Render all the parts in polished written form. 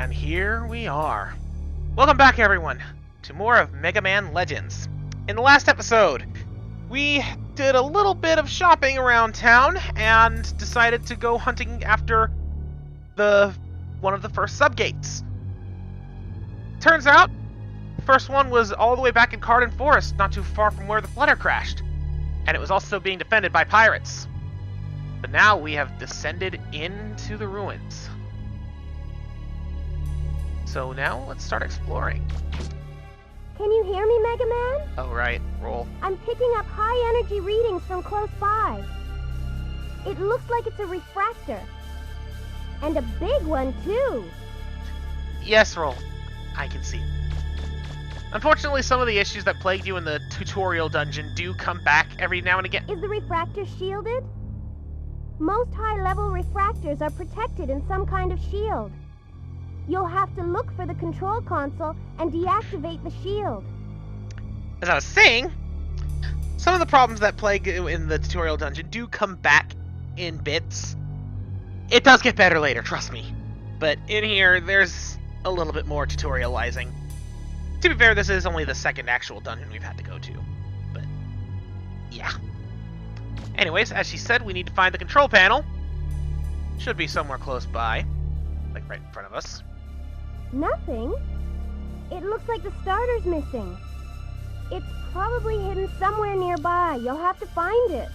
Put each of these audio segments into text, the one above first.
And here we are. Welcome back, everyone, to more of Mega Man Legends. In the last episode, we did a little bit of shopping around town and decided to go hunting after one of the first sub-gates. Turns out, the first one was all the way back in Cardon Forest, not too far from where the flutter crashed. And it was also being defended by pirates. But now we have descended into the ruins. So now let's start exploring. Can you hear me, Megaman? Oh, right. Roll. I'm picking up high energy readings from close by. It looks like it's a refractor. And a big one, too. Yes, Roll. I can see. Unfortunately, some of the issues that plagued you in the tutorial dungeon do come back every now and again. Is the refractor shielded? Most high-level refractors are protected in some kind of shield. You'll have to look for the control console and deactivate the shield. As I was saying, some of the problems that plague you in the tutorial dungeon do come back in bits. It does get better later, trust me. But in here, there's a little bit more tutorializing. To be fair, this is only the second actual dungeon we've had to go to. But, yeah. Anyways, as she said, we need to find the control panel. Should be somewhere close by. Like right in front of us. Nothing? It looks like the starter's missing. It's probably hidden somewhere nearby. You'll have to find it.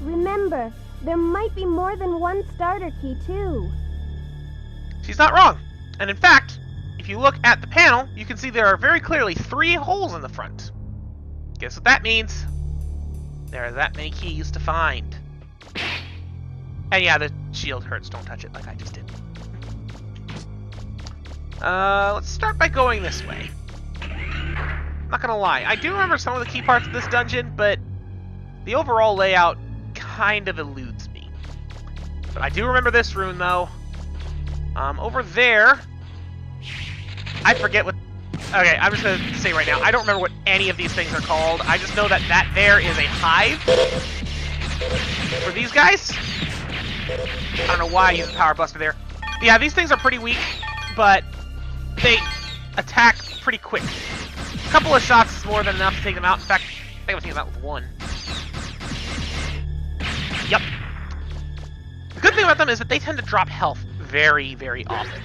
Remember, there might be more than one starter key, too. She's not wrong. And in fact, if you look at the panel, you can see there are very clearly 3 holes in the front. Guess what that means? There are that many keys to find. And yeah, the shield hurts. Don't touch it like I just did. Let's start by going this way. Not gonna lie, I do remember some of the key parts of this dungeon, but the overall layout kind of eludes me. But I do remember this room, though. Over there, I forget what... Okay, I'm just gonna say right now, I don't remember what any of these things are called. I just know that that there is a hive for these guys. I don't know why I use the power buster there. Yeah, these things are pretty weak, but they attack pretty quick. A couple of shots is more than enough to take them out. In fact, I think I'm taking them out with 1. Yep. The good thing about them is that they tend to drop health very, very often.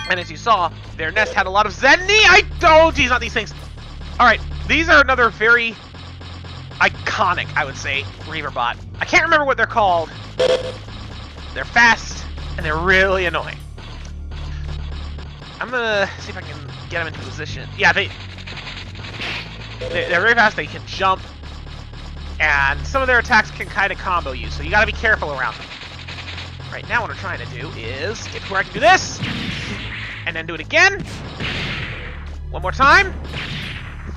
And as you saw, their nest had a lot of Zenny. Oh, geez, not these things. Alright, these are another very iconic, I would say, Reaverbot. I can't remember what they're called. They're fast, and they're really annoying. I'm gonna see if I can get them into position. Yeah, they're very fast. They can jump, and some of their attacks can kind of combo you, so you gotta be careful around them. Right now, what I'm trying to do is get to where I can do this, and then do it again. One more time.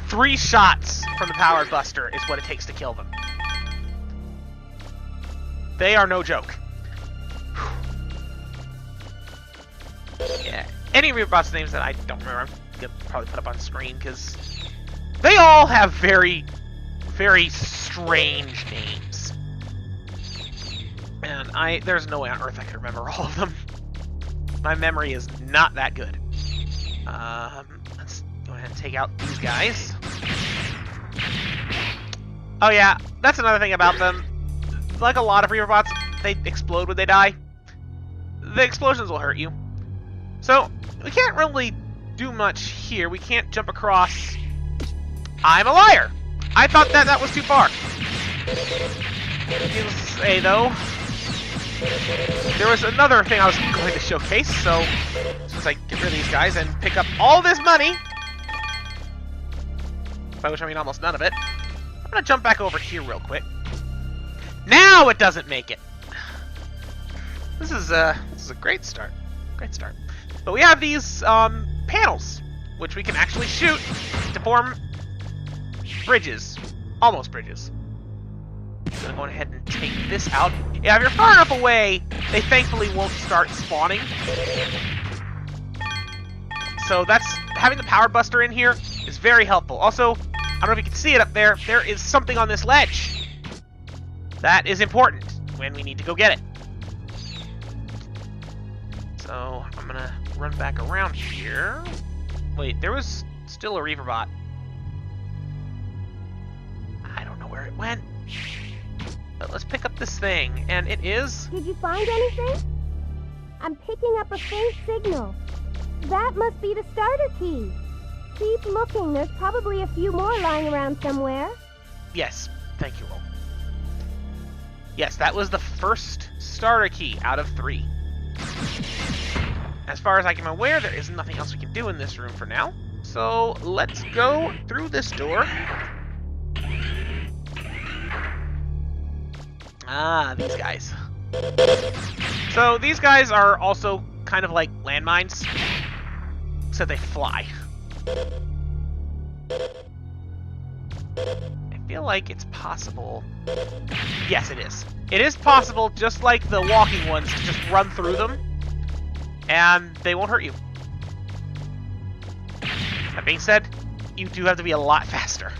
3 shots from the power buster is what it takes to kill them. They are no joke. Yeah, any Reaverbots names that I don't remember, I'm gonna probably put up on screen, because they all have very, very strange names. And there's no way on earth I can remember all of them. My memory is not that good. Let's go ahead and take out these guys. Oh yeah, that's another thing about them. Like a lot of Reaverbots, they explode when they die. The explosions will hurt you. So, we can't really do much here. We can't jump across. I'm a liar! I thought that was too far. Needless to say, though, there was another thing I was going to showcase, so since I get rid of these guys and pick up all this money, by which I mean almost none of it, I'm gonna jump back over here real quick. Now it doesn't make it! This is a great start. Great start. But we have these panels, which we can actually shoot to form bridges. Almost bridges. I'm gonna go ahead and take this out. Yeah, if you're far enough away, they thankfully won't start spawning. So having the power buster in here is very helpful. Also, I don't know if you can see it up there, there is something on this ledge. That is important when we need to go get it. So I'm gonna run back around here. Wait, there was still a Reaver bot. I don't know where it went. But let's pick up this thing, and it is... Did you find anything? I'm picking up a faint signal. That must be the starter key. Keep looking. There's probably a few more lying around somewhere. Yes, thank you, Roll. Yes, that was the first starter key out of 3. As far as I am aware, there is nothing else we can do in this room for now. So let's go through this door. Ah, these guys. So these guys are also kind of like landmines, except they fly. I feel like it's possible. Yes, it is. It is possible, just like the walking ones, to just run through them, and they won't hurt you. That being said, you do have to be a lot faster.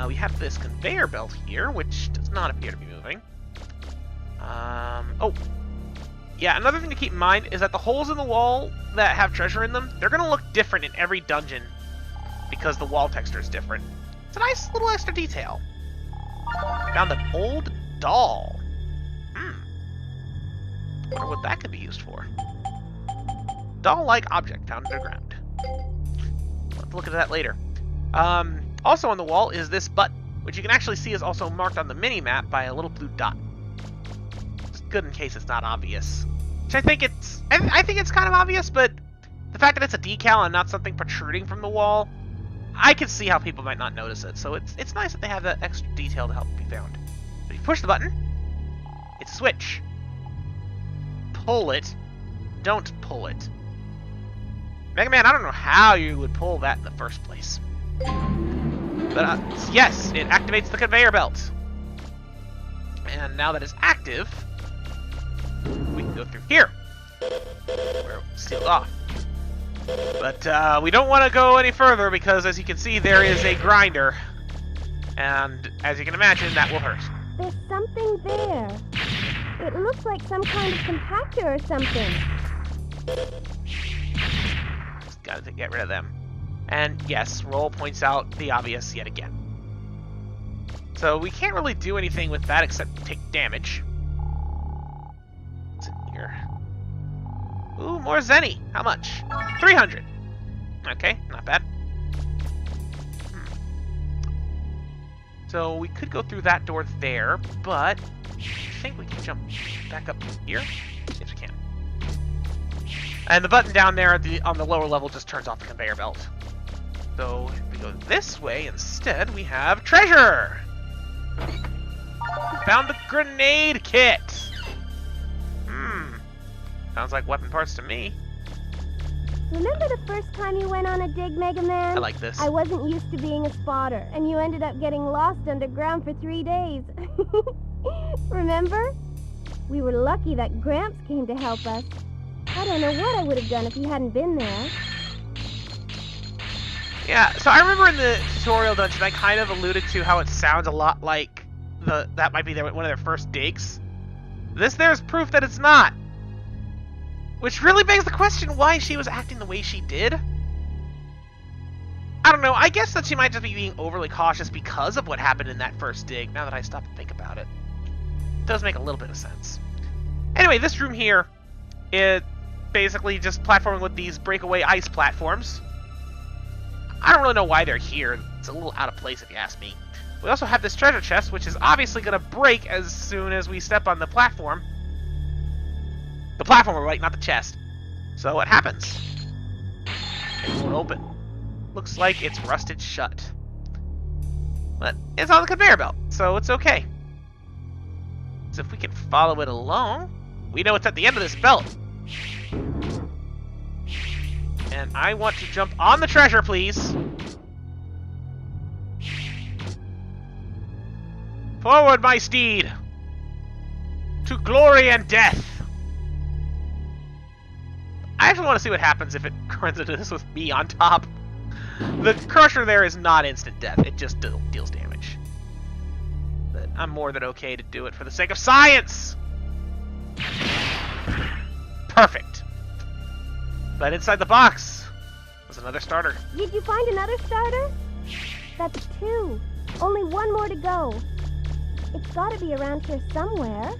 We have this conveyor belt here, which does not appear to be moving. Oh. Yeah, another thing to keep in mind is that the holes in the wall that have treasure in them, they're going to look different in every dungeon because the wall texture is different. It's a nice little extra detail. Found an old doll. Wonder what that could be used for. Doll-like object found underground. Let's look at that later. Also on the wall is this button, which you can actually see is also marked on the mini-map by a little blue dot. It's good in case it's not obvious. Which I think it's kind of obvious, but the fact that it's a decal and not something protruding from the wall, I can see how people might not notice it. So it's nice that they have that extra detail to help it be found. But if you push the button, it's a switch. Pull it. Don't pull it. Megaman, I don't know how you would pull that in the first place. But yes, it activates the conveyor belt. And now that it's active, we can go through here, where it's sealed off. But we don't want to go any further because, as you can see, there is a grinder. And as you can imagine, that will hurt. There's something there. It looks like some kind of compactor or something. Just gotta get rid of them. And yes, Roll points out the obvious yet again. So we can't really do anything with that except take damage. What's in here? Ooh, more Zenny. How much? 300. Okay, not bad. So we could go through that door there, but I think we can jump back up here. Yes, we can. And the button down there on the lower level just turns off the conveyor belt. So if we go this way instead, we have treasure! Found the grenade kit! Sounds like weapon parts to me. Remember the first time you went on a dig, Megaman? I like this. I wasn't used to being a spotter, and you ended up getting lost underground for 3 days. Remember? We were lucky that Gramps came to help us. I don't know what I would have done if he hadn't been there. Yeah, so I remember in the tutorial dungeon, I kind of alluded to how it sounds a lot like that might be one of their first digs. This there's proof that it's not. Which really begs the question why she was acting the way she did. I don't know, I guess that she might just be being overly cautious because of what happened in that first dig, now that I stop to think about it. It does make a little bit of sense. Anyway, this room here is basically just platforming with these breakaway ice platforms. I don't really know why they're here. It's a little out of place if you ask me. We also have this treasure chest, which is obviously going to break as soon as we step on the platform. The platform, right, not the chest. So what happens? It won't open. Looks like it's rusted shut. But it's on the conveyor belt, so it's okay. So if we can follow it along, we know it's at the end of this belt. And I want to jump on the treasure, please. Forward, my steed! To glory and death! I actually want to see what happens if it runs into this with me on top. The crusher there is not instant death, it just deals damage. But I'm more than okay to do it for the sake of science! Perfect. But inside the box was another starter. Did you find another starter? That's 2. Only 1 more to go. It's gotta be around here somewhere.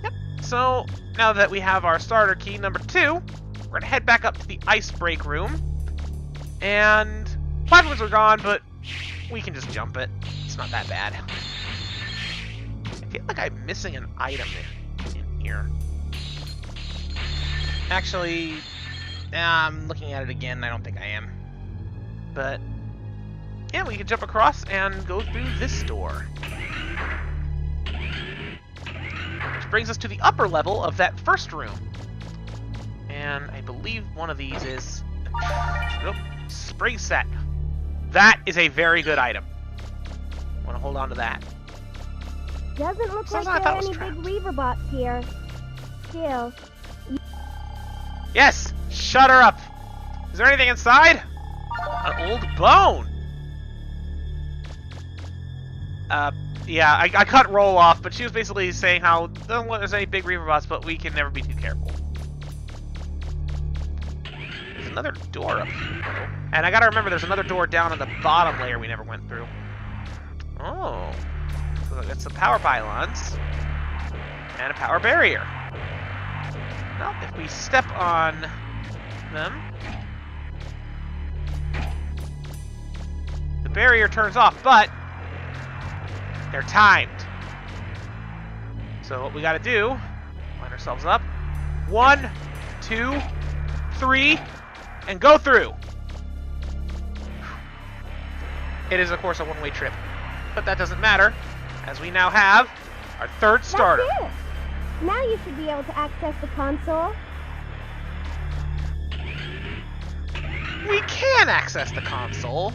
Yep. So, now that we have our starter key, number 2, we're gonna head back up to the ice break room. And platforms are gone, but we can just jump it. It's not that bad. I feel like I'm missing an item in here. Actually, I'm looking at it again. I don't think I am. But, yeah, we can jump across and go through this door. Which brings us to the upper level of that first room. And I believe one of these is... Nope. Spring set. That is a very good item. I want to hold on to that. Doesn't look like there are any big Reaver bots here. Still. Yes! Shut her up! Is there anything inside? An old bone! Yeah, I cut roll off, but she was basically saying how don't want there's any big Reaver bots, but we can never be too careful. There's another door up here, though. And I gotta remember there's another door down on the bottom layer we never went through. Oh. So it's some power pylons. And a power barrier. Well, if we step on them, the barrier turns off, but they're timed. So what we gotta do, line ourselves up. 1, 2, 3, and go through. It is, of course, a one-way trip, but that doesn't matter, as we now have our third starter. That's it. Now you should be able to access the console. We can access the console,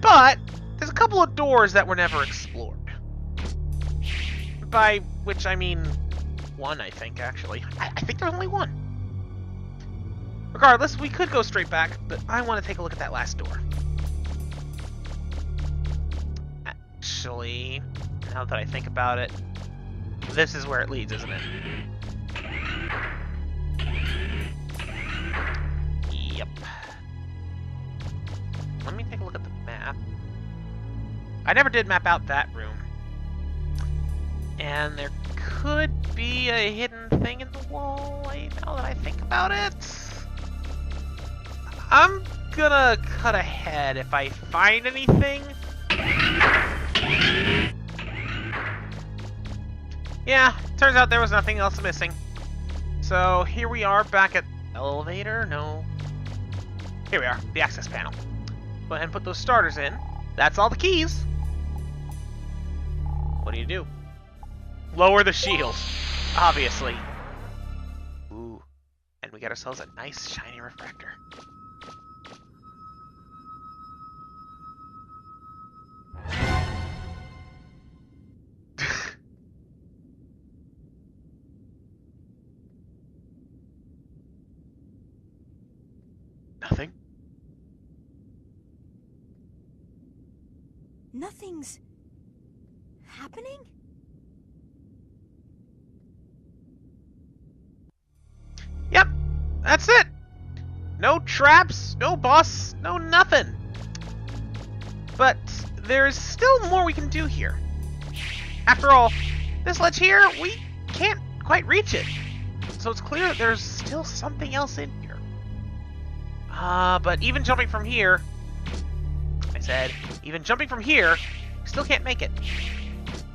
but there's a couple of doors that were never explored. By which I mean 1, I think, actually. I think there's only 1. Regardless, we could go straight back, but I want to take a look at that last door. Actually, now that I think about it, this is where it leads, isn't it? Yep. Let me take a look at the map. I never did map out that room. And there could be a hidden thing in the wall, now that I think about it. I'm gonna cut ahead if I find anything. Yeah, turns out there was nothing else missing. So here we are back at elevator. No. Here we are, the access panel. Go ahead and put those starters in. That's all the keys. What do? Lower the shield, obviously. Ooh, and we got ourselves a nice shiny refractor. Nothing. Nothing's happening? Yep, that's it. No traps, no boss, no nothing. But there's still more we can do here. After all, this ledge here, we can't quite reach it. So it's clear that there's still something else in here. But even jumping from here, even jumping from here, still can't make it.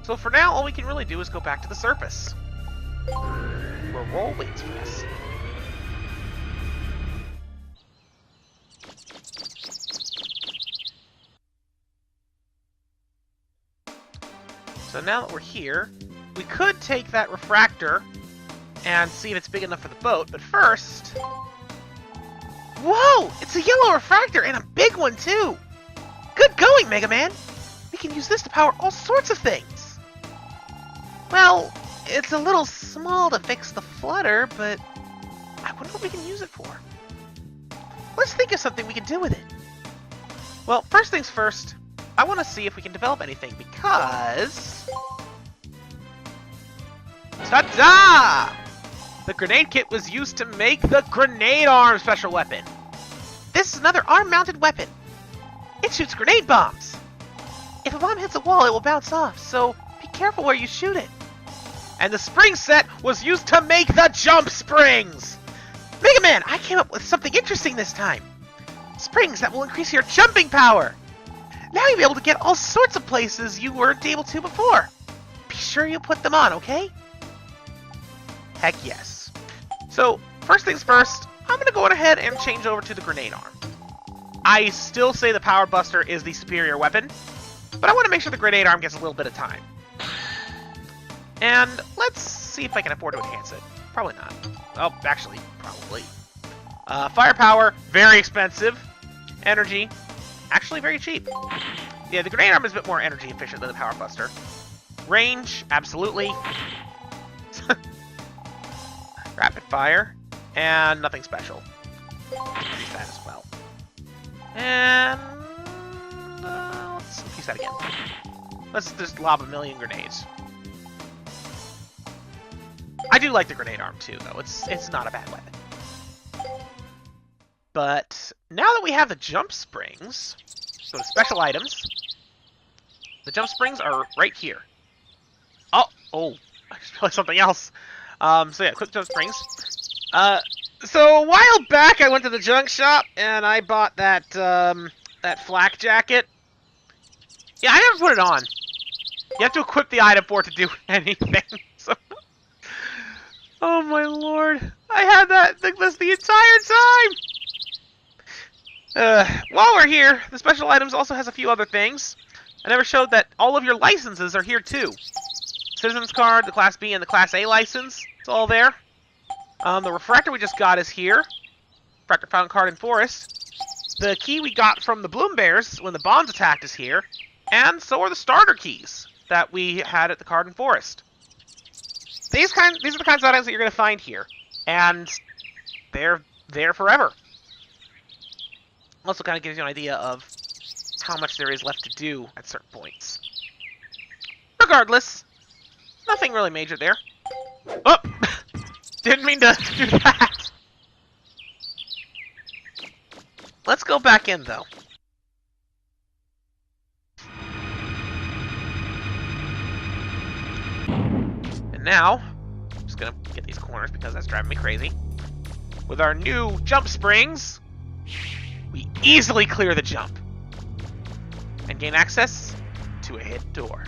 So for now, all we can really do is go back to the surface, where Roll waits for us. So now that we're here, we could take that refractor and see if it's big enough for the boat, but first... Whoa! It's a yellow refractor, and a big one, too! Good going, Megaman! We can use this to power all sorts of things! Well, it's a little small to fix the flutter, but I wonder what we can use it for. Let's think of something we can do with it. Well, first things first, I want to see if we can develop anything, because... Ta-da! The grenade kit was used to make the grenade arm special weapon. This is another arm-mounted weapon. It shoots grenade bombs. If a bomb hits a wall, it will bounce off, so be careful where you shoot it. And the spring set was used to make the jump springs. Megaman, I came up with something interesting this time. Springs that will increase your jumping power. Now you'll be able to get all sorts of places you weren't able to before. Be sure you put them on, okay? Heck yes. So, first things first, I'm going to go ahead and change over to the grenade arm. I still say the Power Buster is the superior weapon, but I want to make sure the grenade arm gets a little bit of time. And let's see if I can afford to enhance it. Probably not. Oh, actually, probably. Firepower, very expensive. Energy, actually very cheap. Yeah, the grenade arm is a bit more energy efficient than the Power Buster. Range, absolutely. Rapid fire, and nothing special. Increase that as well. And let's increase that again. Let's just lob a million grenades. I do like the grenade arm too, though. It's not a bad weapon. But now that we have the jump springs, go to special items. The jump springs are right here. Oh, I just realized something else. So yeah, quick jump springs. So a while back, I went to the junk shop and I bought that that flak jacket. Yeah, I never put it on. You have to equip the item for it to do anything. So, oh my lord, I had that thing this the entire time. While we're here, the special items also has a few other things. I never showed that all of your licenses are here too. Citizen's card, the Class B, and the Class A license. It's all there. The refractor we just got is here. Refractor found in Cardon Forest. The key we got from the Bloom Bears when the bombs attacked is here. And so are the starter keys that we had at the Cardon Forest. These are the kinds of items that you're going to find here. And they're there forever. Also kind of gives you an idea of how much there is left to do at certain points. Regardless, nothing really major there. Oh! Didn't mean to do that! Let's go back in, though. And now, I'm just gonna get these corners because that's driving me crazy. With our new jump springs, we easily clear the jump and gain access to a hidden door.